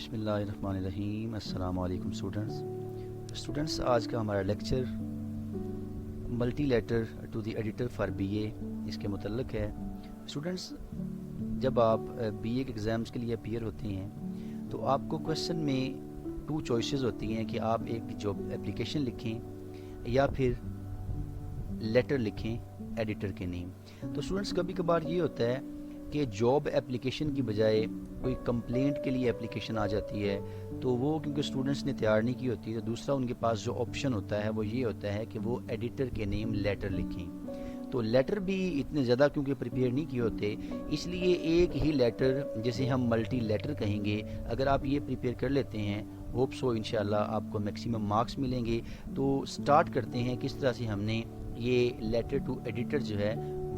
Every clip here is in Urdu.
بسم اللہ الرحمن الرحیم۔ السلام علیکم اسٹوڈنٹس، آج کا ہمارا lecture multi letter to the editor for B A اس کے متعلق ہے۔ اسٹوڈنٹس، جب آپ بی اے کے ایگزامس کے لیے اپیئر ہوتے ہیں تو آپ کو کویسچن میں 2 چوائسیز ہوتی ہیں کہ آپ ایک جاب اپلیکیشن لکھیں یا پھر لیٹر لکھیں ایڈیٹر کے نیم۔ تو اسٹوڈنٹس کبھی کبھار یہ ہوتا ہے کہ جاب اپلیکیشن کی بجائے کوئی کمپلینٹ کے لیے اپلیکیشن آ جاتی ہے، تو وہ کیونکہ اسٹوڈنٹس نے تیار نہیں کی ہوتی، تو دوسرا ان کے پاس جو آپشن ہوتا ہے وہ یہ ہوتا ہے کہ وہ ایڈیٹر کے نیم لیٹر لکھیں۔ تو لیٹر بھی اتنے زیادہ کیونکہ پریپیئر نہیں کیے ہوتے، اس لیے ایک ہی لیٹر جسے ہم ملٹی لیٹر کہیں گے، اگر آپ یہ پریپیئر کر لیتے ہیں، ہوپ سو انشاءاللہ آپ کو میکسیمم مارکس ملیں گے۔ تو سٹارٹ کرتے ہیں کس طرح سے ہم نے یہ لیٹر ٹو ایڈیٹر جو ہے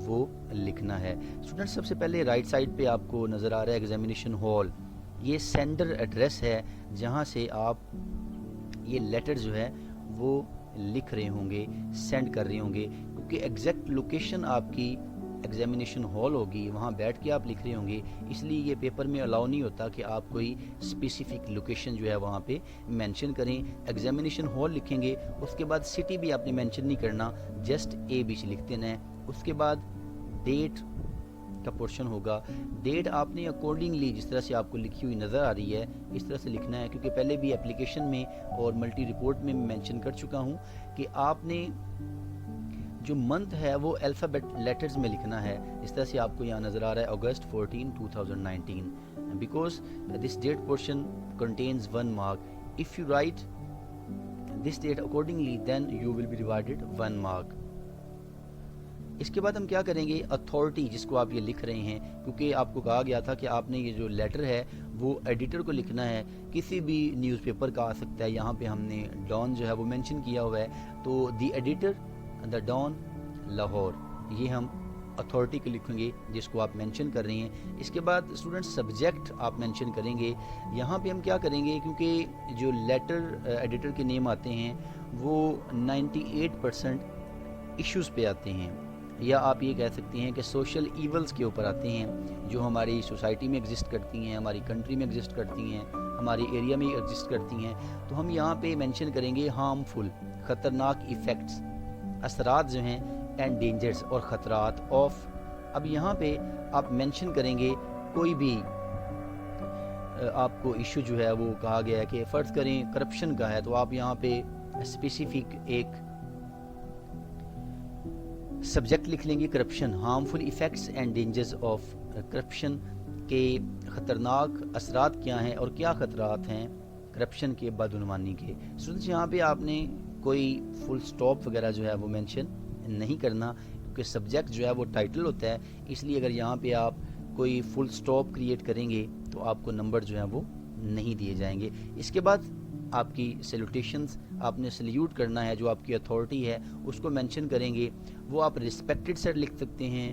وہ لکھنا ہے۔ اسٹوڈنٹ، سب سے پہلے رائٹ سائڈ پہ آپ کو نظر آ رہا ہے ایگزامینیشن ہال، یہ سینڈر ایڈریس ہے جہاں سے آپ یہ لیٹر جو ہے وہ لکھ رہے ہوں گے، سینڈ کر رہے ہوں گے، کیونکہ ایگزیکٹ لوکیشن آپ کی ایگزامینیشن ہال ہوگی، وہاں بیٹھ کے آپ لکھ رہے ہوں گے، اس لیے یہ پیپر میں الاؤ نہیں ہوتا کہ آپ کوئی اسپیسیفک لوکیشن جو ہے وہاں پہ مینشن کریں۔ ایگزامینیشن ہال لکھیں گے، اس کے بعد سٹی بھی آپ نے مینشن نہیں کرنا، جسٹ اے بی سی لکھ دینا ہے۔ اس کے بعد ڈیٹ کا پورشن ہوگا، ڈیٹ آپ نے اکارڈنگلی جس طرح سے آپ کو لکھی ہوئی نظر آ رہی ہے اس طرح سے لکھنا ہے، کیونکہ پہلے بھی اپلیکیشن میں اور ملٹی رپورٹ میں مینشن کر چکا ہوں کہ آپ نے جو منتھ ہے وہ الفابیٹ لیٹرز میں لکھنا ہے، اس طرح سے آپ کو یہاں نظر آ رہا ہے August 14, 2019 because this date portion contains 1 mark. If you write this date accordingly then you will be rewarded 1 mark. اس کے بعد ہم کیا کریں گے، اتھارٹی جس کو آپ یہ لکھ رہے ہیں، کیونکہ آپ کو کہا گیا تھا کہ آپ نے یہ جو لیٹر ہے وہ ایڈیٹر کو لکھنا ہے، کسی بھی نیوز پیپر کا آ سکتا ہے، یہاں پہ ہم نے ڈان جو ہے وہ مینشن کیا ہوا ہے، تو دی ایڈیٹر دا ڈان لاہور، یہ ہم اتھارٹی کو لکھیں گے جس کو آپ مینشن کر رہے ہیں۔ اس کے بعد اسٹوڈنٹ سبجیکٹ آپ مینشن کریں گے، یہاں پہ ہم کیا کریں گے، کیونکہ جو لیٹر ایڈیٹر کے نیم آتے ہیں وہ 98% ایشوز پہ آتے ہیں، یا آپ یہ کہہ سکتے ہیں کہ سوشل ایولز کے اوپر آتے ہیں جو ہماری سوسائٹی میں ایگزسٹ کرتی ہیں، ہماری کنٹری میں ایگزسٹ کرتی ہیں، ہماری ایریا میں ایگزسٹ کرتی ہیں، تو ہم یہاں پہ مینشن کریں گے ہارمفل، خطرناک ایفیکٹس، اثرات جو ہیں، اینڈ ڈینجرز اور خطرات آف۔ اب یہاں پہ آپ مینشن کریں گے کوئی بھی آپ کو ایشو جو ہے وہ کہا گیا ہے کہ فرض کریں کرپشن کا ہے، تو آپ یہاں پہ اسپیسیفک ایک سبجیکٹ لکھ لیں گے، corruption, harmful effects and dangers of corruption, کے خطرناک اثرات کیا ہیں اور کیا خطرات ہیں کرپشن کے، بدعنوانی کے۔ اسٹوڈنٹس، یہاں پہ آپ نے کوئی فل سٹاپ وغیرہ جو ہے وہ مینشن نہیں کرنا، کیونکہ سبجیکٹ جو ہے وہ ٹائٹل ہوتا ہے، اس لیے اگر یہاں پہ آپ کوئی فل سٹاپ کریٹ کریں گے تو آپ کو نمبر جو ہے وہ نہیں دیے جائیں گے۔ اس کے بعد آپ کی سیلوٹیشنز، آپ نے سلیوٹ کرنا ہے، جو آپ کی اتھارٹی ہے اس کو مینشن کریں گے، وہ آپ ریسپیکٹڈ سر لکھ سکتے ہیں،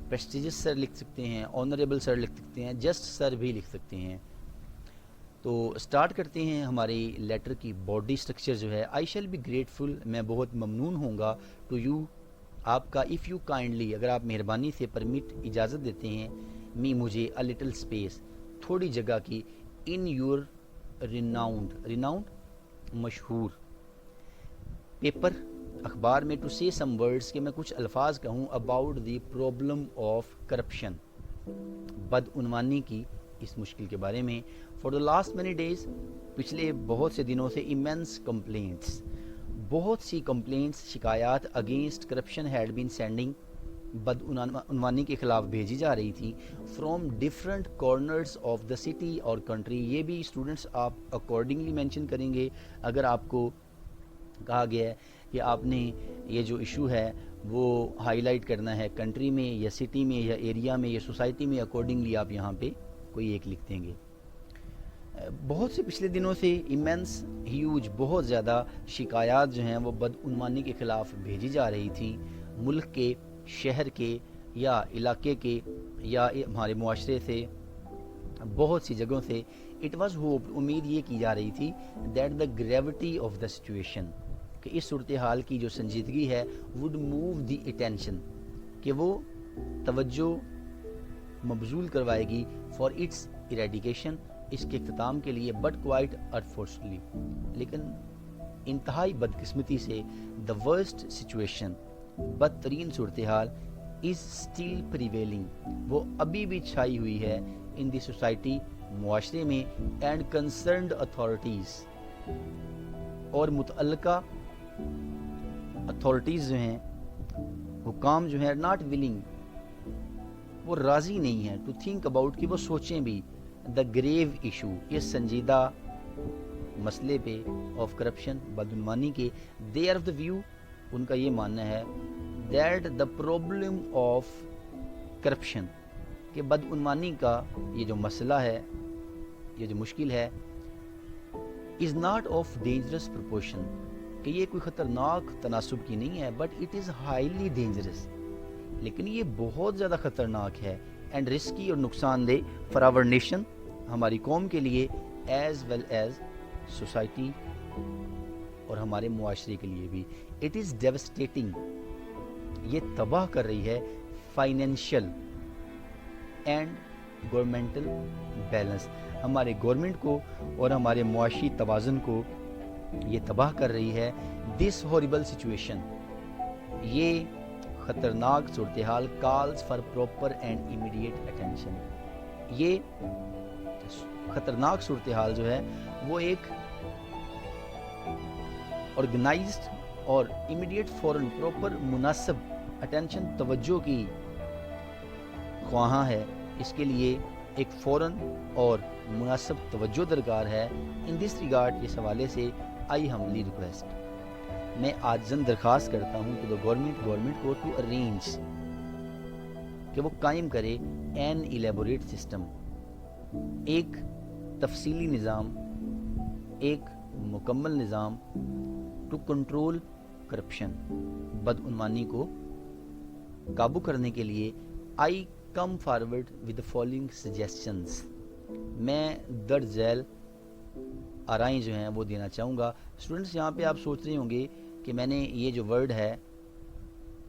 پریسٹیجس سر لکھ سکتے ہیں، آنریبل سر لکھ سکتے ہیں، جسٹ سر بھی لکھ سکتے ہیں۔ تو سٹارٹ کرتے ہیں ہماری لیٹر کی باڈی سٹرکچر جو ہے، آئی شیل بی گریٹفل، میں بہت ممنون ہوں گا، ٹو یو، آپ کا، اف یو کائنڈلی، اگر آپ مہربانی سے پرمٹ، اجازت دیتے ہیں، می، مجھے، اے لٹل اسپیس، تھوڑی جگہ کی، ان یور ریناؤنڈ مشہور، پیپر، اخبار میں، ٹو سے سم ورڈز، کہ میں کچھ الفاظ کہوں، about the problem of corruption, بدعنوانی کی اس مشکل کے بارے میں، for the last many days, پچھلے بہت سے دنوں سے، ایمنس کمپلینٹس، بہت سی کمپلینٹس، شکایات، against corruption had been sending, بدعنوانی کے خلاف بھیجی جا رہی تھی، from different corners of the city اور کنٹری، یہ بھی اسٹوڈنٹس آپ اکارڈنگلی مینشن کریں گے، اگر آپ کو کہا گیا ہے کہ آپ نے یہ جو ایشو ہے وہ ہائی لائٹ کرنا ہے کنٹری میں یا سٹی میں یا ایریا میں یا سوسائٹی میں، اکارڈنگلی آپ یہاں پہ کوئی ایک لکھ دیں گے۔ بہت سے پچھلے دنوں سے ایمنس، ہیوج، بہت زیادہ شکایات جو ہیں وہ بدعنوانی کے خلاف بھیجی جا رہی تھیں، ملک کے، شہر کے یا علاقے کے یا ہمارے معاشرے سے، بہت سی جگہوں سے۔ اٹ واز ہوپ، امید یہ کی جا رہی تھی، that the gravity of the situation, کہ اس صورتحال کی جو سنجیدگی ہے، وڈ موو دی اٹینشن، کہ وہ توجہ مبذول کروائے گی، فار اٹس ایریڈیکیشن، اس کے اختتام کے لیے بٹ کوائٹ انفارچونیٹلی، لیکن انتہائی بدقسمتی سے دا ورسٹ سچویشن، بدترین صورتحال از اسٹل پریویلنگ، وہ ابھی بھی چھائی ہوئی ہے ان دی سوسائٹی، معاشرے میں، اینڈ کنسرنڈ اتھارٹیز، اور متعلقہ اتھارٹیز جو ہیں، حکام جو ہیں، ناٹ ولنگ، وہ راضی نہیں ہیں ٹو تھنک اباؤٹ، کہ وہ سوچیں بھی دا گریو ایشو، اس سنجیدہ مسئلے پہ آف کرپشن، بدعنوانی کے. They are of the view, ان کا یہ ماننا ہے that the problem of corruption, کہ بدعنوانی کا یہ جو مسئلہ ہے، یہ جو مشکل ہے، is not of dangerous proportion, کہ یہ کوئی خطرناک تناسب کی نہیں ہے، but it is highly dangerous, لیکن یہ بہت زیادہ خطرناک ہے، اینڈ رسکی اور نقصان دہ فار آور نیشن، ہماری قوم کے لیے، ایز ویل ایز سوسائٹی، اور ہمارے معاشرے کے لیے بھی. اٹ از ڈیوسٹیٹنگ، یہ تباہ کر رہی ہے فائنینشیل اینڈ گورنمنٹل بیلنس، ہمارے گورنمنٹ کو اور ہمارے معاشی توازن کو یہ تباہ کر رہی ہے. دس ہوربل سچویشن، یہ خطرناک صورتحال، calls for proper and immediate attention, یہ خطرناک صورتحال جو ہے وہ ایک آرگنائزڈ اور امیڈیٹ فوراً پراپر مناسب اٹینشن، توجہ کی خواہاں ہے. اس کے لیے ایک فوراً اور مناسب توجہ درکار ہے. ان دس ریگارڈ، اس حوالے سے آئی ہمبلی ریکویسٹ، میں عاجزاً درخواست کرتا ہوں کہ گورنمنٹ کو ٹو ارینج، کہ وہ قائم کرے این ایلیبوریٹ سسٹم، ایک تفصیلی نظام، ایک مکمل نظام، ٹو کنٹرول کرپشن، بدعنوانی کو قابو کرنے کے لیے. I come forward with the following suggestions، میں درج ذیل آرائیں جو ہیں وہ دینا چاہوں گا. اسٹوڈنٹس، یہاں پہ آپ سوچ رہے ہوں گے کہ میں نے یہ جو ورڈ ہے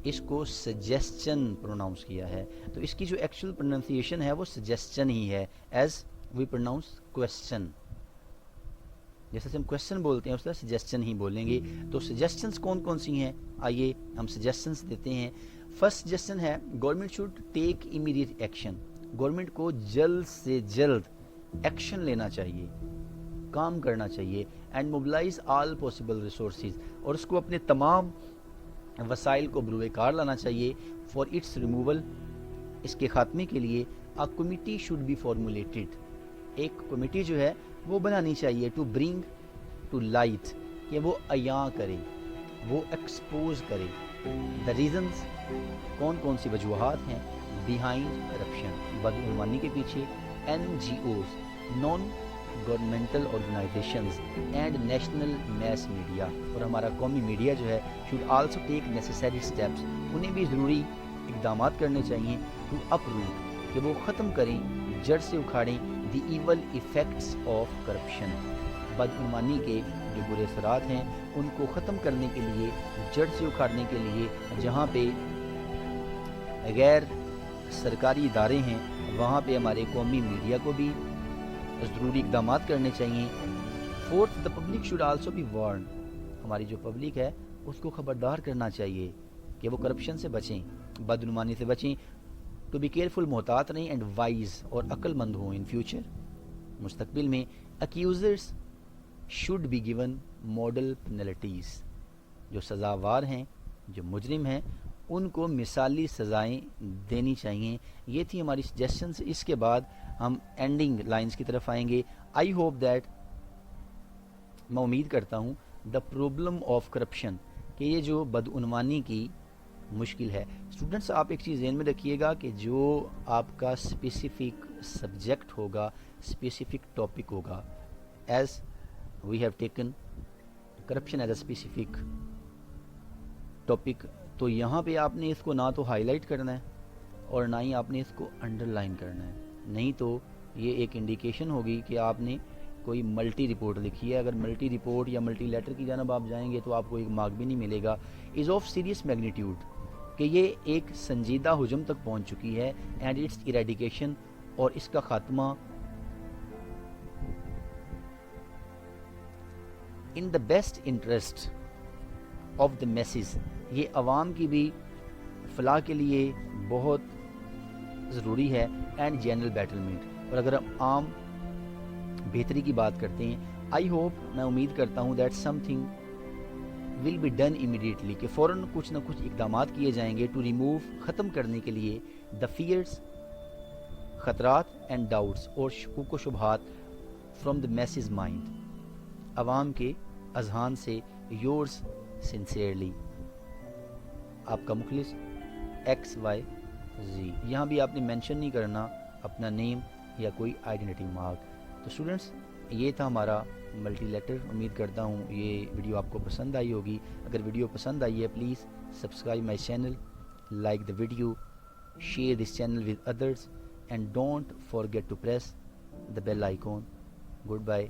اس کو سجیسچن پروناؤنس کیا ہے، تو اس کی جو ایکچوئل پروننسیشن ہے وہ سجیسچن ہی ہے، ایز وی پروناؤنس کویسچن، جیسے ہم کویسچن بولتے ہیں اس طرح سجیسچن ہی بولیں گے. تو سجیسچنس کون کون سی ہیں، آئیے ہم سجیسچنس دیتے ہیں. فرسٹ سجیسچن ہے government should take immediate action, government کو جلد سے جلد ایکشن لینا چاہیے، کام کرنا چاہیے. And mobilise all possible resources, اور اس کو اپنے تمام وسائل کو بروئے کار لانا چاہیے. فار اٹس ریموول، اس کے خاتمے کے لیے a committee should be formulated، ایک کمیٹی جو ہے وہ بنانی چاہیے. ٹو برنگ ٹو لائٹ، کہ وہ عیاں کرے، وہ ایکسپوز کرے دا ریزنز، کون کون سی وجوہات ہیں بیہائنڈ کرپشن، بدعنوانی کے پیچھے. N G Os, non governmental organisations and national mass media, اور ہمارا قومی میڈیا جو ہے should also take necessary steps, انہیں بھی ضروری اقدامات کرنے چاہیے. ٹو اپ روٹ، کہ وہ ختم کریں، جڑ سے اکھاڑیں دی ایول ایفیکٹس آف کرپشن، بدعنوانی کے جو برے اثرات ہیں ان کو ختم کرنے کے لیے، جڑ سے اکھاڑنے کے لیے. جہاں پہ غیر سرکاری ادارے ہیں وہاں پہ ہمارے قومی میڈیا کو بھی ضروری اقدامات کرنے چاہیے. Fourth, the public should also be warned, ہماری جو پبلک ہے اس کو خبردار کرنا چاہیے کہ وہ کرپشن سے بچیں، بدعنوانی سے بچیں. ٹو بی کیئرفل، محتاط رہیں. اینڈ وائز، اور عقل مند ہوں ان فیوچر، مستقبل میں. Accusers should be given model penalties, جو سزاوار ہیں، جو مجرم ہیں، ان کو مثالی سزائیں دینی چاہیے. یہ تھی ہماری سجیشنز. اس کے بعد ہم اینڈنگ لائنز کی طرف آئیں گے. آئی ہوپ دیٹ، میں امید کرتا ہوں، دا پرابلم آف کرپشن، کہ یہ جو بدعنوانی کی مشکل ہے. اسٹوڈنٹس، آپ ایک چیز ذہن میں رکھیے گا کہ جو آپ کا اسپیسیفک سبجیکٹ ہوگا، اسپیسیفک ٹاپک ہوگا، as we have taken corruption as a specific topic, تو یہاں پہ آپ نے اس کو نہ تو ہائی لائٹ کرنا ہے اور نہ ہی آپ نے اس کو انڈر لائن کرنا ہے، نہیں تو یہ ایک انڈیکیشن ہوگی کہ آپ نے کوئی ملٹی رپورٹ لکھی ہے. اگر ملٹی رپورٹ یا ملٹی لیٹر کی جانب آپ جائیں گے تو آپ کو ایک مارک بھی نہیں ملے گا. از آف سیریس میگنیٹیوڈ، کہ یہ ایک سنجیدہ حجم تک پہنچ چکی ہے. اینڈ اٹس ایریڈیکیشن، اور اس کا خاتمہ in the best interest of the masses, یہ عوام کی بھی فلاح کے لیے بہت ضروری ہے، اینڈ جنرل بیٹلمنٹ، اور اگر ہم عام بہتری کی بات کرتے ہیں، آئی ہوپ، میں امید کرتا ہوں that something will be done immediately, کہ فوراً کچھ نہ کچھ اقدامات کیے جائیں گے ٹو ریموو، ختم کرنے کے لیے دا فیئرس، خطرات اینڈ ڈاؤٹس، اور شکوک و شبہات فرام دا میسز مائنڈ، عوام کے اذہان سے. یورس سنسیئرلی، آپ کا مخلص XYZ. یہاں بھی آپ نے مینشن نہیں کرنا اپنا نیم یا کوئی آئیڈینٹی مارک. تو اسٹوڈنٹس، یہ تھا ہمارا ملٹی لیٹر. امید کرتا ہوں یہ ویڈیو آپ کو پسند آئی ہوگی. اگر ویڈیو پسند آئی ہے please subscribe my channel, like the video, share this channel with others, and don't forget to press the bell icon. Good bye.